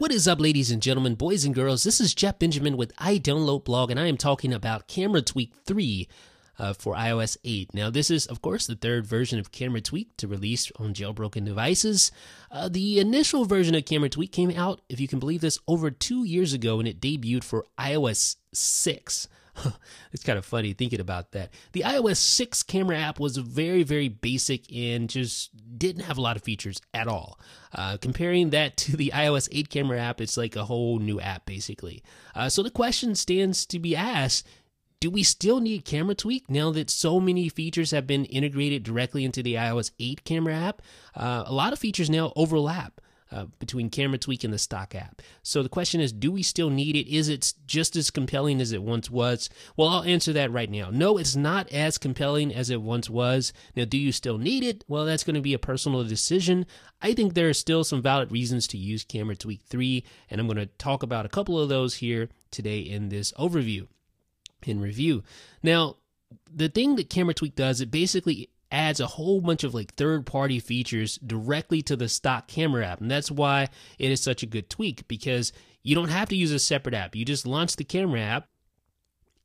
What is up, ladies and gentlemen, boys and girls? This is Jeff Benjamin with iDownload Blog, and I am talking about CameraTweak 3 for iOS 8. Now, this is, of course, the third version of CameraTweak to release on jailbroken devices. The initial version of CameraTweak came out, if you can believe this, over 2 years ago, and it debuted for iOS 6. It's kind of funny thinking about that. The iOS 6 camera app was very, very basic and just didn't have a lot of features at all. Comparing that to the iOS 8 camera app, it's like a whole new app, basically. So the question stands to be asked, do we still need CameraTweak now that so many features have been integrated directly into the iOS 8 camera app? A lot of features now overlap between CameraTweak and the stock app. So the question is, do we still need it? Is it just as compelling as it once was? Well, I'll answer that right now. No, it's not as compelling as it once was. Now, do you still need it? Well, that's going to be a personal decision. I think there are still some valid reasons to use CameraTweak 3, and I'm going to talk about a couple of those here today in this overview and review. Now, the thing that CameraTweak does, it basically adds a whole bunch of like third-party features directly to the stock camera app. And that's why it is such a good tweak, because you don't have to use a separate app. You just launch the camera app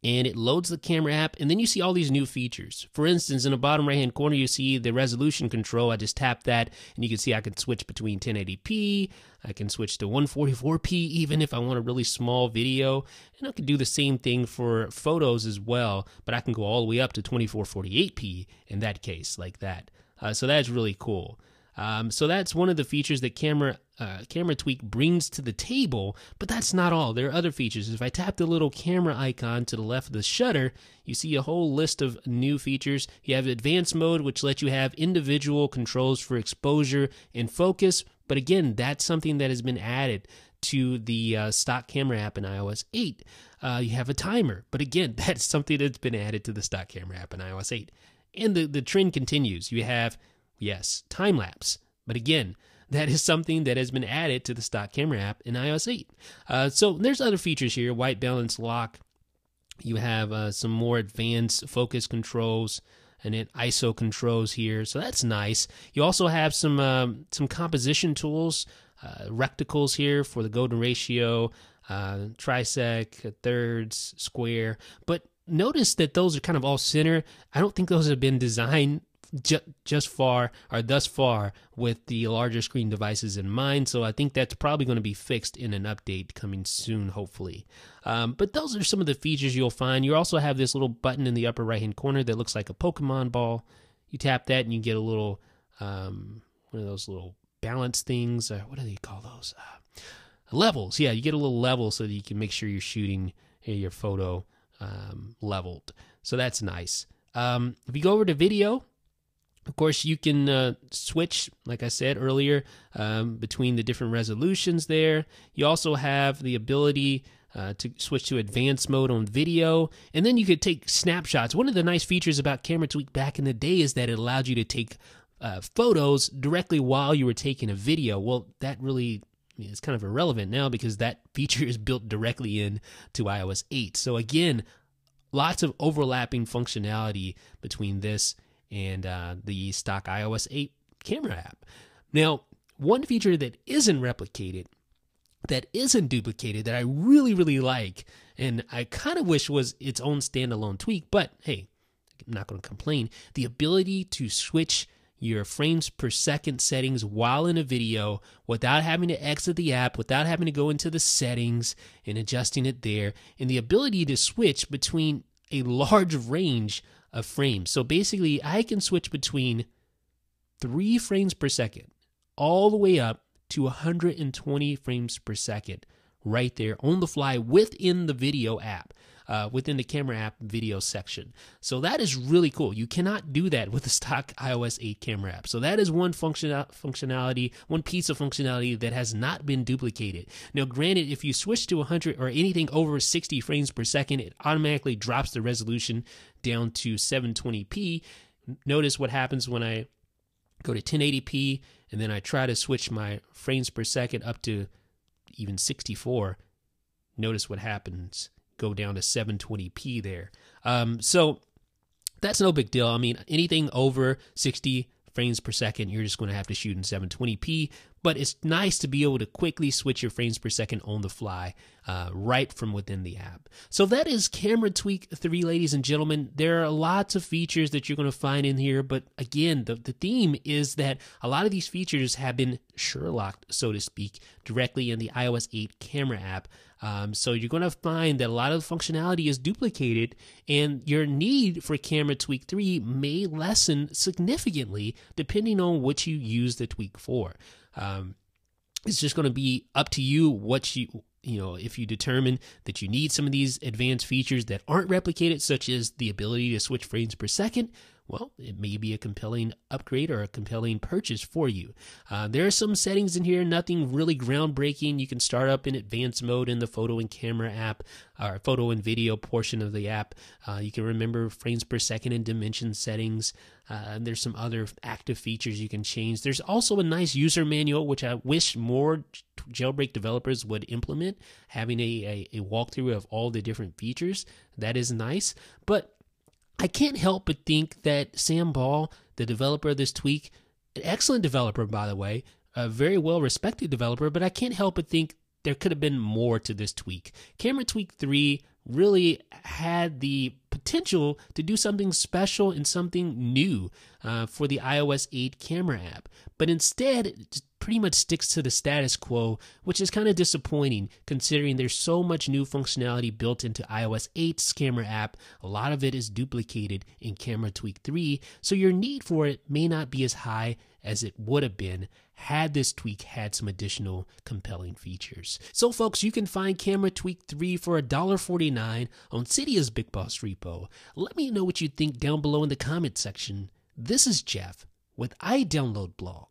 and it loads the camera app, and then you see all these new features. For instance, in the bottom right-hand corner, you see the resolution control. I just tap that, and you can see I can switch between 1080p. I can switch to 144p even if I want a really small video. And I can do the same thing for photos as well, but I can go all the way up to 2448p in that case, like that. So that's really cool. So that's one of the features that CameraTweak brings to the table, but that's not all. There are other features. If I tap the little camera icon to the left of the shutter, you see a whole list of new features. You have advanced mode, which lets you have individual controls for exposure and focus. But again, that's something that has been added to the stock camera app in iOS 8. You have a timer, but again, that's something that's been added to the stock camera app in iOS 8. And the trend continues. You have, yes, time lapse, but again, that is something that has been added to the stock camera app in iOS 8. So there's other features here, white balance lock. You have some more advanced focus controls and then ISO controls here, so that's nice. You also have some composition tools, rectangles here for the golden ratio, trisect, thirds, square. But notice that those are kind of all center. I don't think those have been designed thus far with the larger screen devices in mind, so I think that's probably going to be fixed in an update coming soon, hopefully. But those are some of the features you'll find. You also have this little button in the upper right hand corner that looks like a Pokemon ball. You tap that and you get a little one of those little balance things. What do they call those? Levels. Yeah, you get a little level so that you can make sure you're shooting your photo leveled. So that's nice. If you go over to video, of course, you can switch, like I said earlier, between the different resolutions there. You also have the ability to switch to advanced mode on video, and then you could take snapshots. One of the nice features about CameraTweak back in the day is that it allowed you to take photos directly while you were taking a video. Well, that really is kind of irrelevant now because that feature is built directly into iOS 8. So again, lots of overlapping functionality between this and the stock iOS 8 camera app. Now, one feature that isn't replicated, that isn't duplicated, that I really, really like, and I kind of wish was its own standalone tweak, but hey, I'm not going to complain, the ability to switch your frames per second settings while in a video without having to exit the app, without having to go into the settings and adjusting it there, and the ability to switch between a large range of frames. So basically, I can switch between 3 frames per second all the way up to 120 frames per second right there on the fly within the video app, within the camera app video section. So that is really cool. You cannot do that with the stock iOS 8 camera app. So that is one functionality, one piece of functionality that has not been duplicated. Now, granted, if you switch to 100 or anything over 60 frames per second, it automatically drops the resolution down to 720p. Notice what happens when I go to 1080p and then I try to switch my frames per second up to even 64. Notice what happens. Go down to 720p there. So that's no big deal. I mean, anything over 60 frames per second, you're just going to have to shoot in 720p. but it's nice to be able to quickly switch your frames per second on the fly right from within the app. So that is CameraTweak 3, ladies and gentlemen. There are lots of features that you're going to find in here, but again, the theme is that a lot of these features have been Sherlocked, so to speak, directly in the iOS 8 camera app. So you're going to find that a lot of the functionality is duplicated, and your need for CameraTweak 3 may lessen significantly depending on what you use the tweak for. It's just going to be up to you what if you determine that you need some of these advanced features that aren't replicated, such as the ability to switch frames per second. Well, it may be a compelling upgrade or a compelling purchase for you. There are some settings in here, nothing really groundbreaking. You can start up in advanced mode in the photo and camera app, or photo and video portion of the app. You can remember frames per second and dimension settings. And there's some other active features you can change. There's also a nice user manual, which I wish more jailbreak developers would implement, having a walkthrough of all the different features. That is nice. But I can't help but think that Sam Ball, the developer of this tweak, an excellent developer, by the way, a very well-respected developer, but I can't help but think there could have been more to this tweak. CameraTweak 3 really had the potential to do something special and something new for the iOS 8 camera app, but instead it pretty much sticks to the status quo, which is kind of disappointing considering there's so much new functionality built into iOS 8's camera app. A lot of it is duplicated in CameraTweak 3, so your need for it may not be as high as it would have been had this tweak had some additional compelling features. So folks, you can find CameraTweak 3 for $1.49 on Cydia's Big Boss repo. Let me know what you think down below in the comment section. This is Jeff with iDownload Blog.